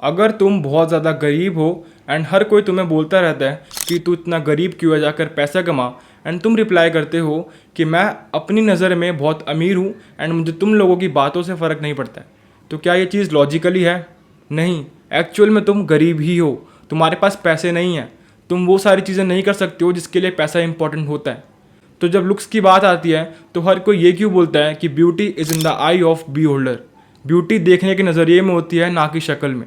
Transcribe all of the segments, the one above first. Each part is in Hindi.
अगर तुम बहुत ज़्यादा गरीब हो एंड हर कोई तुम्हें बोलता रहता है कि तू इतना गरीब क्यों है, जाकर पैसा कमा, एंड तुम रिप्लाई करते हो कि मैं अपनी नज़र में बहुत अमीर हूँ एंड मुझे तुम लोगों की बातों से फ़र्क नहीं पड़ता है, तो क्या ये चीज़ लॉजिकली है? नहीं, एक्चुअल में तुम गरीब ही हो, तुम्हारे पास पैसे नहीं हैं, तुम वो सारी चीज़ें नहीं कर सकते हो जिसके लिए पैसा इंपॉर्टेंट होता है। तो जब लुक्स की बात आती है तो हर कोई ये क्यों बोलता है कि beauty is in the eye of beholder. Beauty देखने के नज़रिए में होती है, ना कि शक्ल में।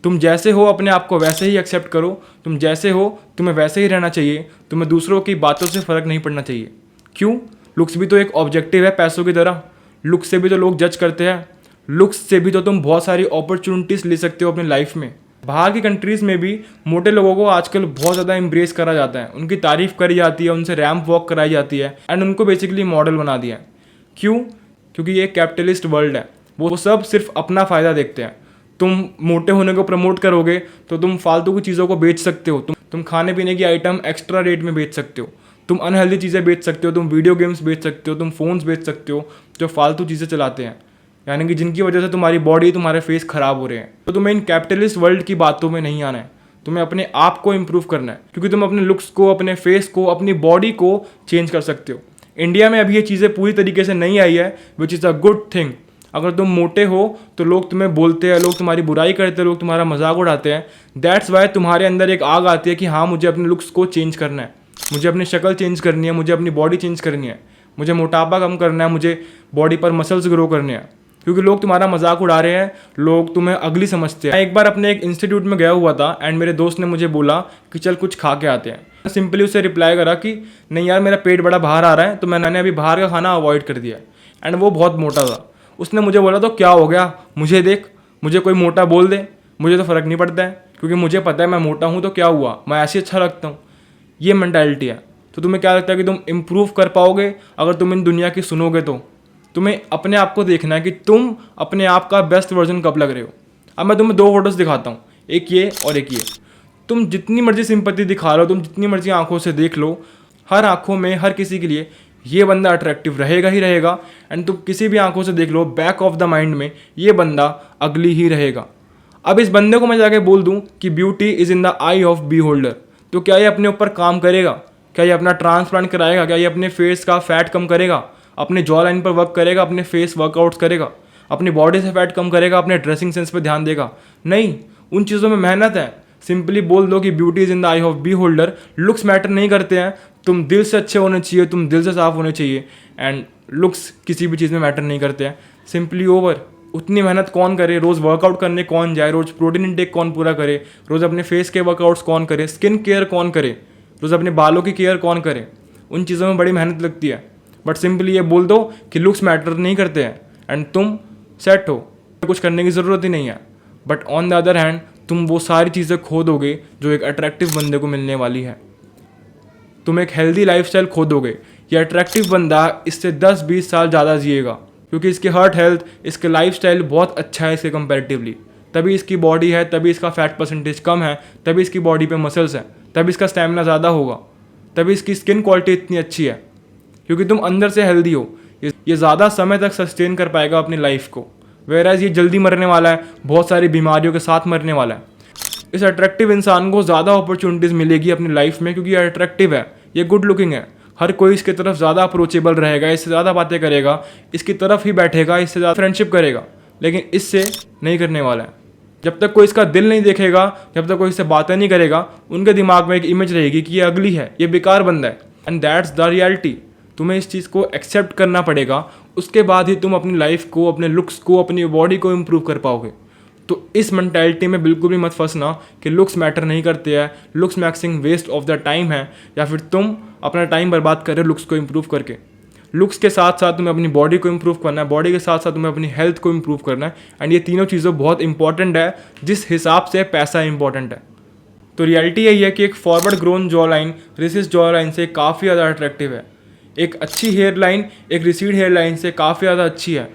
तुम जैसे हो अपने आप को वैसे ही एक्सेप्ट करो, तुम जैसे हो तुम्हें वैसे ही रहना चाहिए, तुम्हें दूसरों की बातों से फ़र्क नहीं पड़ना चाहिए। क्यों? लुक्स भी तो एक ऑब्जेक्टिव है पैसों की तरह। लुक्स से भी तो लोग जज करते हैं, लुक्स से भी तो तुम बहुत सारी अपॉर्चुनिटीज़ ले सकते हो अपनी लाइफ में। बाहर की कंट्रीज़ में भी मोटे लोगों को आजकल बहुत ज़्यादा एम्ब्रेस करा जाता है, उनकी तारीफ़ करी जाती है, उनसे रैम्प वॉक कराई जाती है एंड उनको बेसिकली मॉडल बना दिया है। क्यों? क्योंकि ये एक कैपिटलिस्ट वर्ल्ड है, वो सब सिर्फ अपना फ़ायदा देखते हैं। तुम मोटे होने को प्रमोट करोगे तो तुम फालतू की चीज़ों को बेच सकते हो, तुम खाने पीने की आइटम एक्स्ट्रा रेट में बेच सकते हो, तुम अनहेल्दी चीज़ें बेच सकते हो, तुम वीडियो गेम्स बेच सकते हो, तुम फ़ोन्स बेच सकते हो जो फालतू चीज़ें चलाते हैं, यानी कि जिनकी वजह से तुम्हारी बॉडी, तुम्हारे फेस ख़राब हो रहे हैं। तो तुम्हें इन कैपिटलिस्ट वर्ल्ड की बातों में नहीं आना है, तुम्हें अपने आप को इम्प्रूव करना है, क्योंकि तुम अपने लुक्स को, अपने फेस को, अपनी बॉडी को चेंज कर सकते हो। इंडिया में अभी ये चीज़ें पूरी तरीके से नहीं आई है, which is a good thing. अगर तुम मोटे हो तो लोग तुम्हें बोलते हैं, लोग तुम्हारी बुराई करते हैं, लोग तुम्हारा मजाक उड़ाते हैं। दैट्स वाई तुम्हारे अंदर एक आग आती है कि हाँ, मुझे अपने लुक्स को चेंज करना है, मुझे अपनी शक्ल चेंज करनी है, मुझे अपनी बॉडी चेंज करनी है, मुझे मोटापा कम करना है, मुझे बॉडी पर मसल्स ग्रो करने हैं, क्योंकि लोग तुम्हारा मजाक उड़ा रहे हैं, लोग तुम्हें अगली समझते हैं। मैं एक बार अपने एक इंस्टीट्यूट में गया हुआ था एंड मेरे दोस्त ने मुझे बोला कि चल कुछ खा के आते हैं। सिंपली उसे रिप्लाई करा कि नहीं यार, मेरा पेट बड़ा बाहर आ रहा है, तो मैंने अभी बाहर का खाना अवॉइड कर दिया। एंड वो बहुत मोटा था। उसने मुझे बोला तो क्या हो गया, मुझे देख, मुझे कोई मोटा बोल दे, मुझे तो फ़र्क नहीं पड़ता है, क्योंकि मुझे पता है मैं मोटा हूँ तो क्या हुआ, मैं ऐसे अच्छा लगता हूँ। ये मेंटालिटी है। तो तुम्हें क्या लगता है कि तुम इम्प्रूव कर पाओगे अगर तुम इन दुनिया की सुनोगे? तो तुम्हें अपने आप को देखना है कि तुम अपने आप का बेस्ट वर्जन कब लग रहे हो। अब मैं तुम्हें दो फोटोज़ दिखाता हूँ, एक ये और एक ये। तुम जितनी मर्जी सिंपैथी दिखा लो, तुम जितनी मर्जी आंखों से देख लो, हर आंखों में हर किसी के लिए ये बंदा अट्रैक्टिव रहेगा ही रहेगा। एंड तुम किसी भी आंखों से देख लो, बैक ऑफ द माइंड में ये बंदा अगली ही रहेगा। अब इस बंदे को मैं जाके बोल दूं कि beauty is in the eye of beholder, तो क्या ये अपने ऊपर काम करेगा? क्या ये अपना ट्रांसप्लांट कराएगा? क्या ये अपने फेस का फैट कम करेगा? अपने जॉ लाइन पर वर्क करेगा? अपने फेस वर्कआउट्स करेगा? अपनी बॉडी से फैट कम करेगा? अपने ड्रेसिंग सेंस पर ध्यान देगा? नहीं, उन चीज़ों में मेहनत है। सिंपली बोल दो कि beauty is in the eye of beholder. Looks matter नहीं करते हैं, तुम दिल से अच्छे होने चाहिए, तुम दिल से साफ होने चाहिए, एंड लुक्स किसी भी चीज़ में मैटर नहीं करते हैं। Simply over. उतनी मेहनत कौन करे, रोज़ वर्कआउट करने कौन जाए, रोज़ प्रोटीन इंटेक कौन पूरा करे, रोज़ अपने फेस के वर्कआउट्स कौन करे, स्किन केयर कौन करे, रोज़ अपने बालों की केयर कौन करे? उन चीज़ों में बड़ी मेहनत लगती है। बट सिंपली ये बोल दो कि लुक्स मैटर नहीं करते हैं एंड तुम सेट हो, कुछ करने की ज़रूरत ही नहीं है। But on the other hand तुम वो सारी चीज़ें खो दोगे जो एक अट्रैक्टिव बंदे को मिलने वाली है। तुम एक हेल्दी लाइफस्टाइल खो दोगे। ये अट्रैक्टिव बंदा इससे 10-20 साल ज़्यादा जिएगा, क्योंकि इसके हार्ट हेल्थ, इसके लाइफस्टाइल बहुत अच्छा है इसके कंपैरेटिवली। तभी इसकी बॉडी है, तभी इसका फैट परसेंटेज कम है, तभी इसकी बॉडी पे मसल्स हैं, तभी इसका स्टैमिना ज़्यादा होगा, तभी इसकी स्किन क्वालिटी इतनी अच्छी है, क्योंकि तुम अंदर से हेल्दी हो। ये ज़्यादा समय तक सस्टेन कर पाएगा अपनी लाइफ को। वेराज ये जल्दी मरने वाला है, बहुत सारी बीमारियों के साथ मरने वाला है। इस अट्रैक्टिव इंसान को ज़्यादा अपॉर्चुनिटीज़ मिलेगी अपनी लाइफ में, क्योंकि ये अट्रैक्टिव है, ये गुड लुकिंग है। हर कोई इसके तरफ ज़्यादा अप्रोचेबल रहेगा, इससे ज़्यादा बातें करेगा, इसकी तरफ ही बैठेगा, इससे ज़्यादा फ्रेंडशिप करेगा, लेकिन इससे नहीं करने वाला है। जब तक कोई इसका दिल नहीं देखेगा, जब तक कोई इससे बातें नहीं करेगा, उनके दिमाग में एक इमेज रहेगी कि ये अगली है, ये बेकार बंदा है। And that's the reality. तुम्हें इस चीज़ को एक्सेप्ट करना पड़ेगा, उसके बाद ही तुम अपनी लाइफ को, अपने लुक्स को, अपनी बॉडी को इम्प्रूव कर पाओगे। तो इस मेंटालिटी में बिल्कुल भी मत फंसना कि लुक्स मैटर नहीं करते हैं, looks maxing waste of the time है, या फिर तुम अपना टाइम बर्बाद कर रहे हो लुक्स को इम्प्रूव करके। लुक्स के साथ साथ तुम्हें अपनी बॉडी को इम्प्रूव करना है, बॉडी के साथ साथ तुम्हें अपनी हेल्थ को इम्प्रूव करना है, एंड ये तीनों चीज़ें बहुत इंपॉर्टेंट है जिस हिसाब से पैसा इंपॉर्टेंट है। तो रियलिटी यही है कि एक forward grown jaw line recess jaw line से काफ़ी ज़्यादा अट्रैक्टिव है। एक अच्छी हेयर लाइन एक रिसीड हेयर लाइन से काफ़ी ज़्यादा अच्छी है।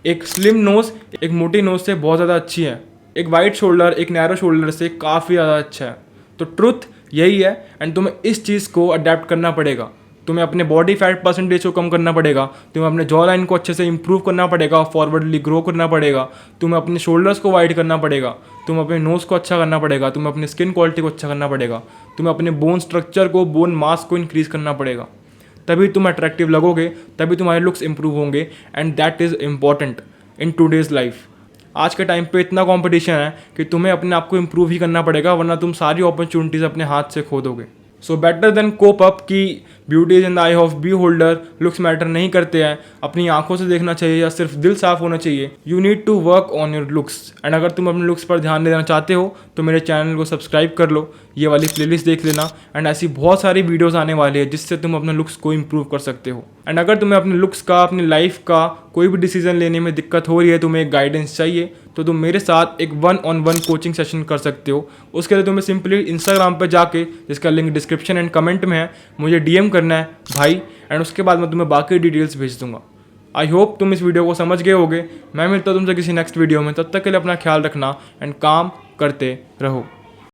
एक स्लिम नोज़ एक मोटी नोज़ से बहुत ज़्यादा अच्छी है। एक वाइड शोल्डर एक नैरो शोल्डर से काफ़ी ज़्यादा अच्छा है। तो ट्रुथ यही है, एंड तुम्हें इस चीज़ को अडेप्ट करना पड़ेगा। तुम्हें अपने बॉडी फैट परसेंटेज को कम करना पड़ेगा, तुम्हें अपने जॉ लाइन को अच्छे से इंप्रूव करना पड़ेगा, फॉरवर्डली ग्रो करना पड़ेगा, तुम्हें अपने शोल्डर्स को वाइड करना पड़ेगा, तुम्हें अपने नोज़ को अच्छा करना पड़ेगा, तुम्हें अपनी स्किन क्वालिटी को अच्छा करना पड़ेगा, तुम्हें अपने बोन स्ट्रक्चर को, बोन मास को इंक्रीज़ करना पड़ेगा। तभी तुम अट्रैक्टिव लगोगे, तभी तुम्हारे लुक्स इंप्रूव होंगे and that is important in today's life. आज के टाइम पे इतना कंपटीशन है कि तुम्हें अपने आप को इम्प्रूव ही करना पड़ेगा, वरना तुम सारी अपॉर्चुनिटीज़ अपने हाथ से खो दोगे। So better than cope up कि beauty is in the eye of beholder, looks matter नहीं करते हैं, अपनी आंखों से देखना चाहिए या सिर्फ दिल साफ होना चाहिए। You need to work on your looks. And अगर तुम अपने लुक्स पर ध्यान देना चाहते हो तो मेरे चैनल को सब्सक्राइब कर लो, ये वाली प्लेलिस्ट देख लेना एंड ऐसी बहुत सारी वीडियोस आने वाली है जिससे तुम अपने लुक्स को इम्प्रूव कर सकते हो। एंड अगर तुम्हें अपने लुक्स का, अपनी लाइफ का कोई भी डिसीजन लेने में दिक्कत हो रही है, तुम्हें एक गाइडेंस चाहिए, तो तुम मेरे साथ एक 1-on-1 कोचिंग सेशन कर सकते हो। उसके लिए तुम्हें सिंपली इंस्टाग्राम पर जाके, जिसका लिंक डिस्क्रिप्शन एंड कमेंट में है, मुझे डीएम करना है भाई, एंड उसके बाद मैं तुम्हें बाकी डिटेल्स भेज दूंगा। आई होप तुम इस वीडियो को समझ गए होगे। मैं मिलता हूँ तुमसे किसी नेक्स्ट वीडियो में, तब तक के लिए अपना ख्याल रखना एंड काम करते रहो।